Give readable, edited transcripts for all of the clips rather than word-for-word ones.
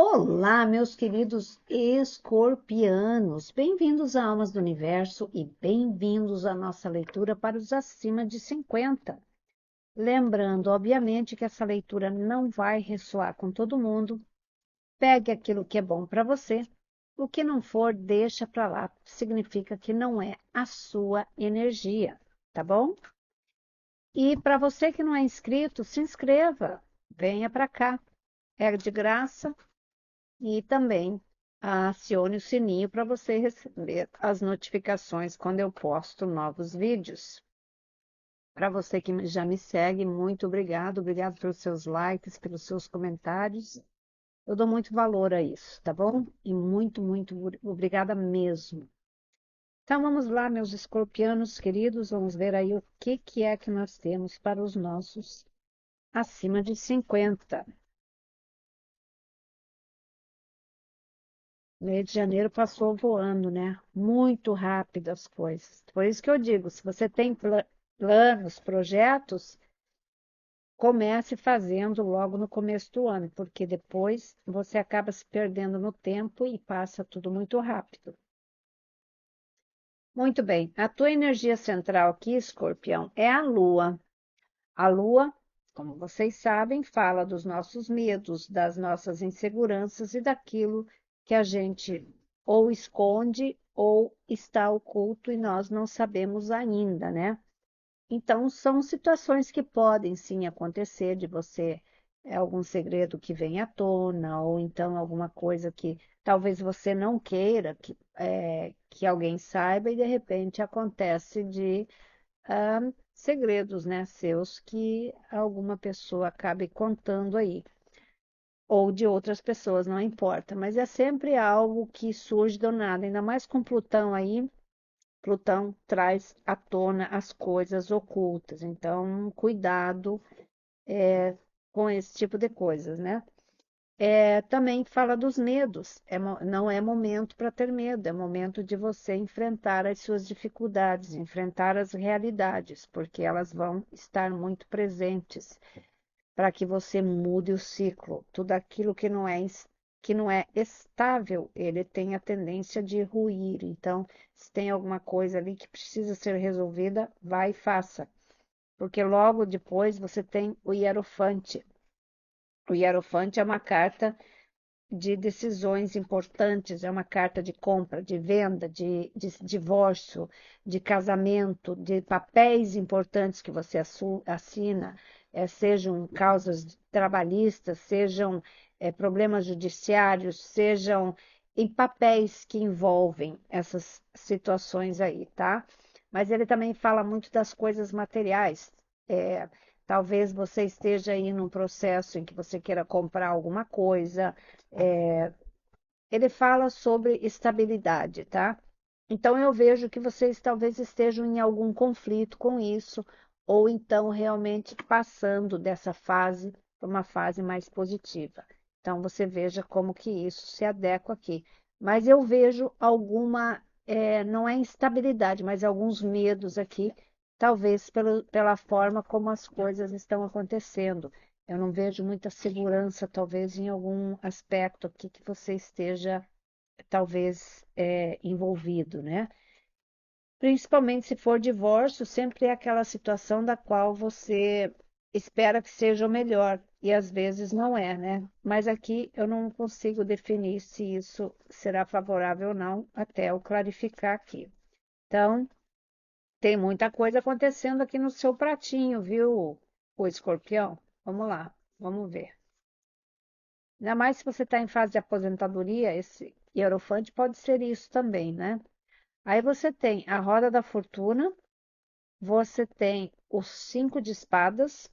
Olá, meus queridos escorpianos, bem-vindos a Almas do Universo e bem-vindos à nossa leitura para os acima de 50. Lembrando, obviamente, que essa leitura não vai ressoar com todo mundo. Pegue aquilo que é bom para você, o que não for, deixa para lá, significa que não é a sua energia, tá bom? E para você que não é inscrito, se inscreva, venha para cá, é de graça. E também acione o sininho para você receber as notificações quando eu posto novos vídeos. Para você que já me segue, muito obrigado. Obrigado pelos seus likes, pelos seus comentários. Eu dou muito valor a isso, tá bom? E muito obrigada mesmo. Então vamos lá, meus escorpianos queridos, vamos ver aí o que é que nós temos para os nossos acima de 50. Mês de janeiro passou voando, né? Muito rápido as coisas. Por isso que eu digo, se você tem planos, projetos, comece fazendo logo no começo do ano, porque depois você acaba se perdendo no tempo e passa tudo muito rápido. Muito bem, a tua energia central aqui, Escorpião, é a Lua. A Lua, como vocês sabem, fala dos nossos medos, das nossas inseguranças e daquilo que a gente ou esconde ou está oculto e nós não sabemos ainda, né? Então, são situações que podem sim acontecer de você, algum segredo que vem à tona, ou então alguma coisa que talvez você não queira que alguém saiba e de repente acontece de segredos, né, seus que alguma pessoa acabe contando aí, ou de outras pessoas, não importa, mas é sempre algo que surge do nada, ainda mais com Plutão aí. Plutão traz à tona as coisas ocultas, então cuidado com esse tipo de coisas, né? Também fala dos medos. Não é momento para ter medo, é momento de você enfrentar as suas dificuldades, enfrentar as realidades, porque elas vão estar muito presentes para que você mude o ciclo. Tudo aquilo que não é estável, ele tem a tendência de ruir. Então, se tem alguma coisa ali que precisa ser resolvida, vai e faça. Porque logo depois você tem o Hierofante. O Hierofante é uma carta de decisões importantes, é uma carta de compra, de venda, de divórcio, de casamento, de papéis importantes que você assina, sejam causas trabalhistas, sejam problemas judiciários, sejam em papéis que envolvem essas situações aí, tá? Mas ele também fala muito das coisas materiais. É, talvez você esteja aí num processo em que você queira comprar alguma coisa, ele fala sobre estabilidade, tá? Então eu vejo que vocês talvez estejam em algum conflito com isso, ou então realmente passando dessa fase para uma fase mais positiva. Então você veja como que isso se adequa aqui. Mas eu vejo alguma, não é instabilidade, mas alguns medos aqui, talvez pela forma como as coisas estão acontecendo. Eu não vejo muita segurança, talvez, em algum aspecto aqui que você esteja, talvez, envolvido, né? Principalmente se for divórcio, sempre é aquela situação da qual você espera que seja o melhor, e às vezes não é, né? Mas aqui eu não consigo definir se isso será favorável ou não, até eu clarificar aqui. Então, tem muita coisa acontecendo aqui no seu pratinho, viu, o escorpião? Vamos lá, vamos ver. Ainda mais se você está em fase de aposentadoria, esse hierofante pode ser isso também, né? Aí você tem a roda da fortuna, você tem o 5 de espadas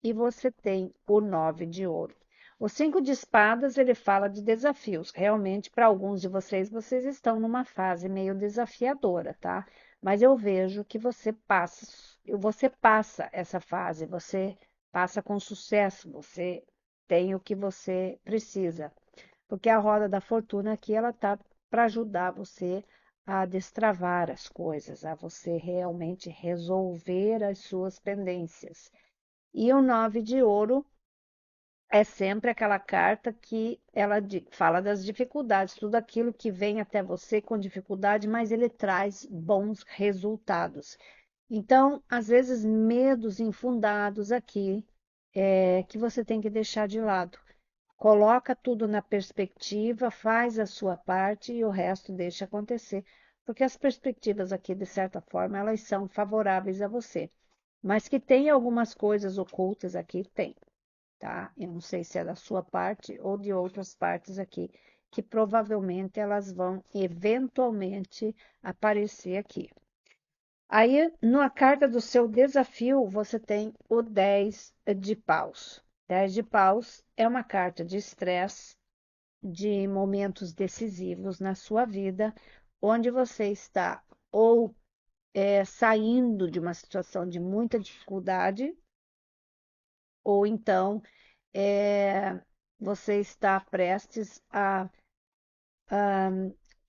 e você tem o 9 de ouro. O 5 de espadas, ele fala de desafios. Realmente, para alguns de vocês, vocês estão numa fase meio desafiadora, tá? Mas eu vejo que você passa essa fase, você passa com sucesso, você tem o que você precisa. Porque a roda da fortuna aqui, ela tá para ajudar você a destravar as coisas, a você realmente resolver as suas pendências. E o 9 de ouro é sempre aquela carta que ela fala das dificuldades, tudo aquilo que vem até você com dificuldade, mas ele traz bons resultados. Então, às vezes, medos infundados aqui, que você tem que deixar de lado. Coloca tudo na perspectiva, faz a sua parte e o resto deixa acontecer. Porque as perspectivas aqui, de certa forma, elas são favoráveis a você. Mas que tem algumas coisas ocultas aqui, tem, tá? Eu não sei se é da sua parte ou de outras partes aqui, que provavelmente elas vão eventualmente aparecer aqui. Aí, na carta do seu desafio, você tem o 10 de paus. 10 de paus é uma carta de estresse, de momentos decisivos na sua vida, onde você está ou saindo de uma situação de muita dificuldade, ou então é, você está prestes a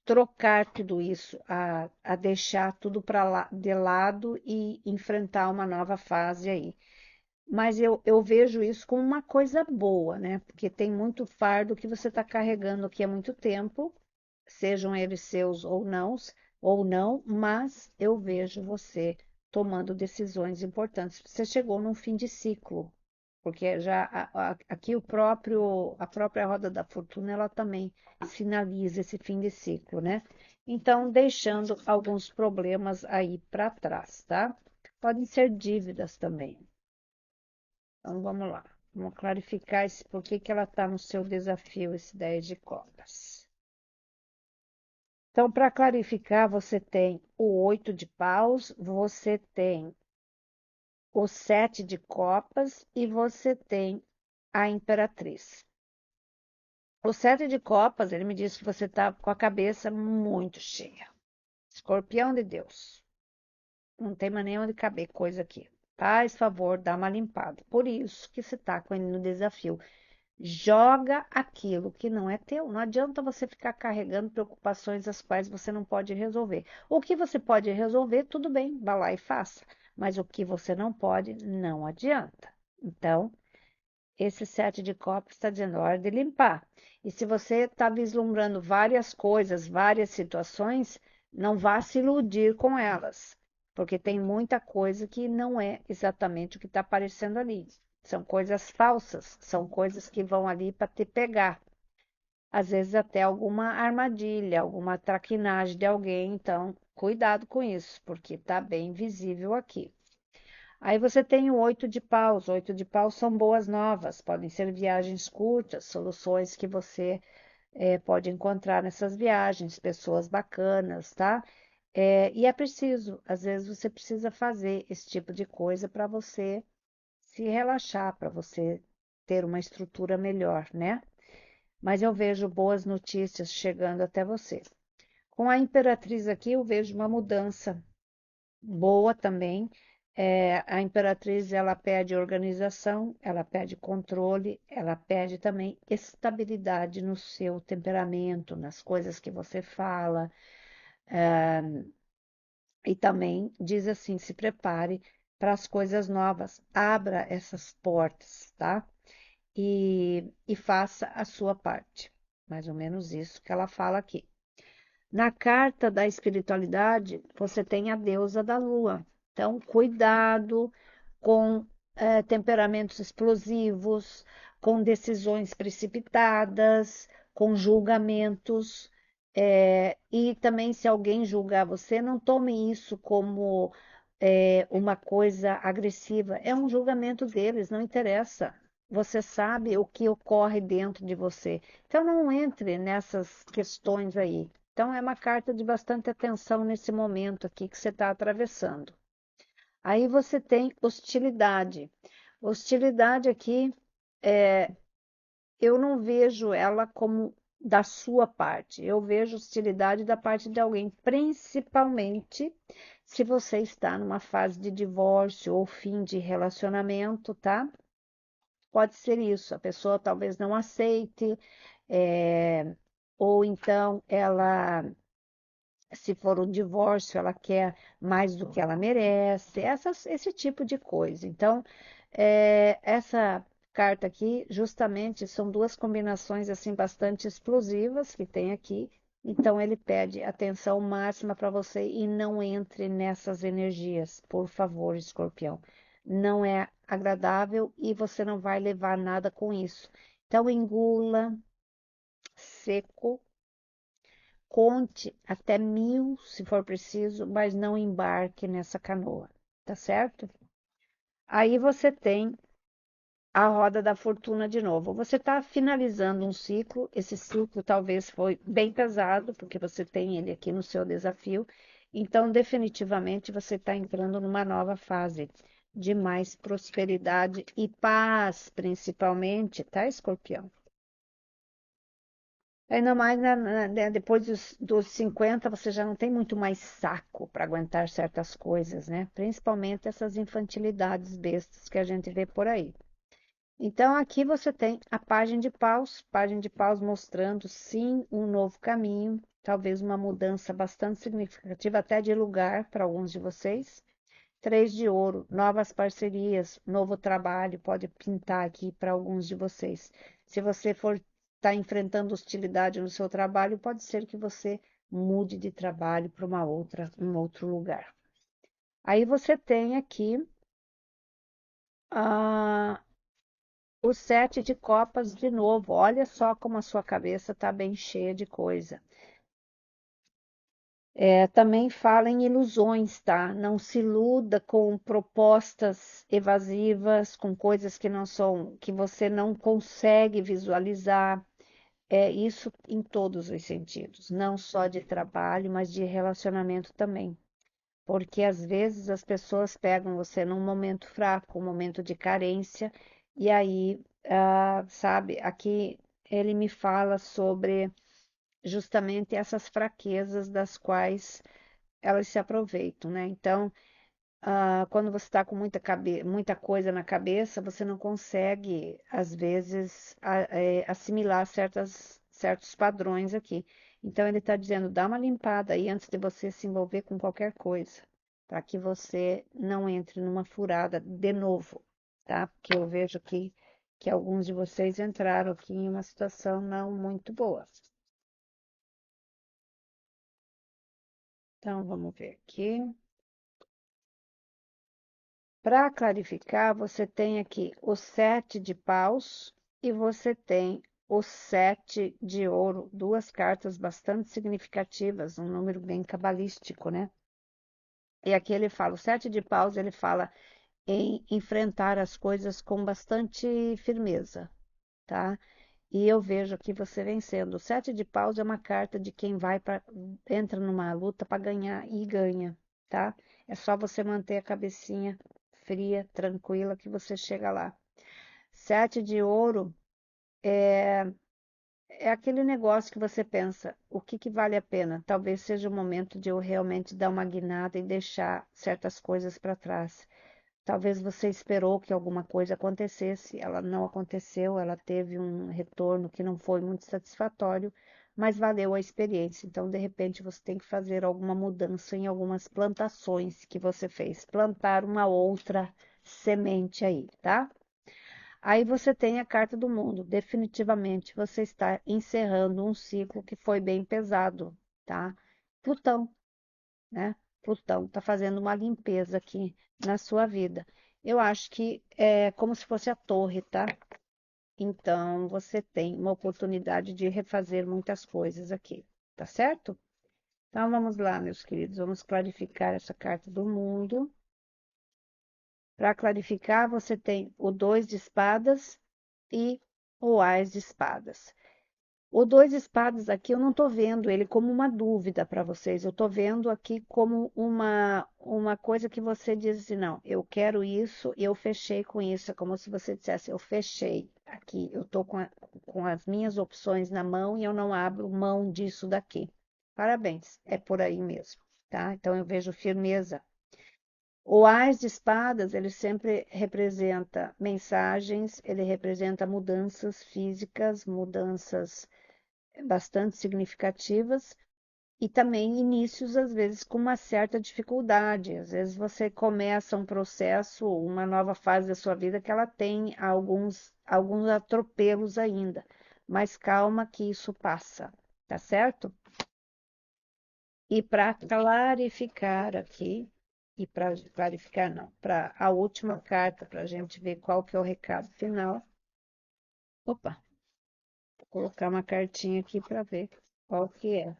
trocar tudo isso, a deixar tudo para lá de lado e enfrentar uma nova fase aí. Mas eu vejo isso como uma coisa boa, né? Porque tem muito fardo que você está carregando aqui há muito tempo, sejam eles seus ou não, mas eu vejo você tomando decisões importantes. Você chegou num fim de ciclo, porque já aqui a própria roda da fortuna, ela também sinaliza esse fim de ciclo, né? Então, deixando alguns problemas aí para trás, tá? Podem ser dívidas também. Então, vamos lá. Vamos clarificar por que ela está no seu desafio, esse 10 de copas. Então, para clarificar, você tem o 8 de paus, você tem o 7 de copas e você tem a imperatriz. O 7 de copas, ele me disse que você está com a cabeça muito cheia. Escorpião de Deus. Não tem mais nem onde caber coisa aqui. Faz favor, dá uma limpada. Por isso que você está com ele no desafio. Joga aquilo que não é teu. Não adianta você ficar carregando preocupações as quais você não pode resolver. O que você pode resolver, tudo bem, vá lá e faça. Mas o que você não pode, não adianta. Então, esse 7 de copas está dizendo hora de limpar. E se você está vislumbrando várias coisas, várias situações, não vá se iludir com elas, porque tem muita coisa que não é exatamente o que está aparecendo ali. São coisas falsas, são coisas que vão ali para te pegar. Às vezes até alguma armadilha, alguma traquinagem de alguém, então cuidado com isso, porque está bem visível aqui. Aí você tem o 8 de paus. 8 de paus são boas novas, podem ser viagens curtas, soluções que você pode encontrar nessas viagens, pessoas bacanas, tá? E é preciso, às vezes você precisa fazer esse tipo de coisa para você se relaxar, para você ter uma estrutura melhor, né? Mas eu vejo boas notícias chegando até você. Com a Imperatriz aqui, eu vejo uma mudança boa também. A Imperatriz, ela pede organização, ela pede controle, ela pede também estabilidade no seu temperamento, nas coisas que você fala. E também diz assim: se prepare para as coisas novas, abra essas portas, tá? E faça a sua parte. Mais ou menos isso que ela fala aqui. Na carta da espiritualidade, você tem a deusa da lua. Então, cuidado com temperamentos explosivos, com decisões precipitadas, com julgamentos. E também, se alguém julgar você, não tome isso como uma coisa agressiva. É um julgamento deles, não interessa. Você sabe o que ocorre dentro de você. Então, não entre nessas questões aí. Então, é uma carta de bastante atenção nesse momento aqui que você está atravessando. Aí você tem hostilidade. Hostilidade aqui, eu não vejo ela como da sua parte. Eu vejo hostilidade da parte de alguém, principalmente se você está numa fase de divórcio ou fim de relacionamento, tá? Pode ser isso. A pessoa talvez não aceite, é, ou então ela, se for um divórcio, ela quer mais do que ela merece, esse tipo de coisa. Então, essa carta aqui, justamente, são duas combinações assim bastante explosivas que tem aqui. Então, ele pede atenção máxima para você e não entre nessas energias, por favor, Escorpião. Não é agradável e você não vai levar nada com isso. Então, engula seco, conte até 1000, se for preciso, mas não embarque nessa canoa, tá certo? Aí você tem a roda da fortuna de novo. Você está finalizando um ciclo, esse ciclo talvez foi bem pesado, porque você tem ele aqui no seu desafio, então definitivamente você está entrando numa nova fase de mais prosperidade e paz, principalmente, tá, Escorpião? Ainda mais né, depois dos 50, você já não tem muito mais saco para aguentar certas coisas, né? Principalmente essas infantilidades bestas que a gente vê por aí. Então, aqui você tem a página de paus mostrando, sim, um novo caminho, talvez uma mudança bastante significativa, até de lugar para alguns de vocês. Três de ouro, novas parcerias, novo trabalho, pode pintar aqui para alguns de vocês. Se você for estar enfrentando hostilidade no seu trabalho, pode ser que você mude de trabalho para um outro lugar. Aí você tem aqui a o sete de copas de novo. Olha só como a sua cabeça está bem cheia de coisa. Também fala em ilusões, tá? Não se iluda com propostas evasivas, com coisas que não são, que você não consegue visualizar. É isso em todos os sentidos, não só de trabalho, mas de relacionamento também. Porque às vezes as pessoas pegam você num momento fraco, um momento de carência, e aí, sabe, aqui ele me fala sobre justamente essas fraquezas das quais elas se aproveitam, né? Então, quando você está com muita coisa na cabeça, você não consegue, às vezes, assimilar certos padrões aqui. Então, ele está dizendo, dá uma limpada aí antes de você se envolver com qualquer coisa, para que você não entre numa furada de novo, tá? Porque eu vejo que alguns de vocês entraram aqui em uma situação não muito boa. Então, vamos ver aqui. Para clarificar, você tem aqui o sete de paus e você tem o sete de ouro, duas cartas bastante significativas, um número bem cabalístico, né? E aqui ele fala, o sete de paus, ele fala em enfrentar as coisas com bastante firmeza, tá? E eu vejo aqui você vencendo. O sete de paus é uma carta de quem entra numa luta para ganhar e ganha, tá? É só você manter a cabecinha fria, tranquila, que você chega lá. Sete de ouro é aquele negócio que você pensa, o que que vale a pena? Talvez seja o momento de eu realmente dar uma guinada e deixar certas coisas para trás. Talvez você esperou que alguma coisa acontecesse, ela não aconteceu, ela teve um retorno que não foi muito satisfatório, mas valeu a experiência. Então, de repente, você tem que fazer alguma mudança em algumas plantações que você fez, plantar uma outra semente aí, tá? Aí você tem a carta do mundo. Definitivamente você está encerrando um ciclo que foi bem pesado, tá? Plutão, né? Plutão está fazendo uma limpeza aqui na sua vida. Eu acho que é como se fosse a torre, tá? Então você tem uma oportunidade de refazer muitas coisas aqui, tá certo? Então vamos lá, meus queridos, vamos clarificar essa carta do mundo. Para clarificar, você tem o dois de espadas e o ás de espadas. O dois de espadas aqui eu não estou vendo ele como uma dúvida para vocês, eu estou vendo aqui como uma coisa que você diz assim, não, eu quero isso e eu fechei com isso, é como se você dissesse, eu fechei aqui, eu estou com as minhas opções na mão e eu não abro mão disso daqui. Parabéns, é por aí mesmo, tá? Então eu vejo firmeza. O ás de espadas, ele sempre representa mensagens, ele representa mudanças físicas, mudanças bastante significativas, E também inícios, às vezes, com uma certa dificuldade. Às vezes você começa um processo, uma nova fase da sua vida que ela tem alguns atropelos ainda. Mas calma que isso passa, tá certo? E para clarificar aqui, e para clarificar não, para a última carta, para a gente ver qual que é o recado final. Opa, vou colocar uma cartinha aqui para ver qual que é.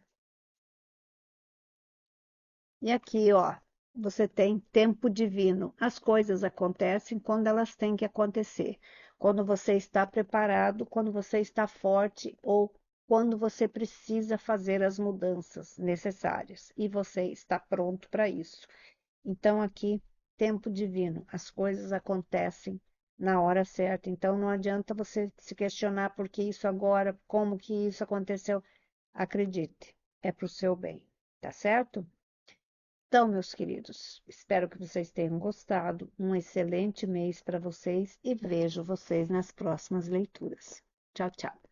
E aqui, ó, você tem tempo divino. As coisas acontecem quando elas têm que acontecer. Quando você está preparado, quando você está forte ou quando você precisa fazer as mudanças necessárias e você está pronto para isso. Então, aqui, tempo divino. As coisas acontecem na hora certa. Então, não adianta você se questionar por que isso agora, como que isso aconteceu. Acredite, é para o seu bem, tá certo? Então, meus queridos, espero que vocês tenham gostado. Um excelente mês para vocês e vejo vocês nas próximas leituras. Tchau, tchau.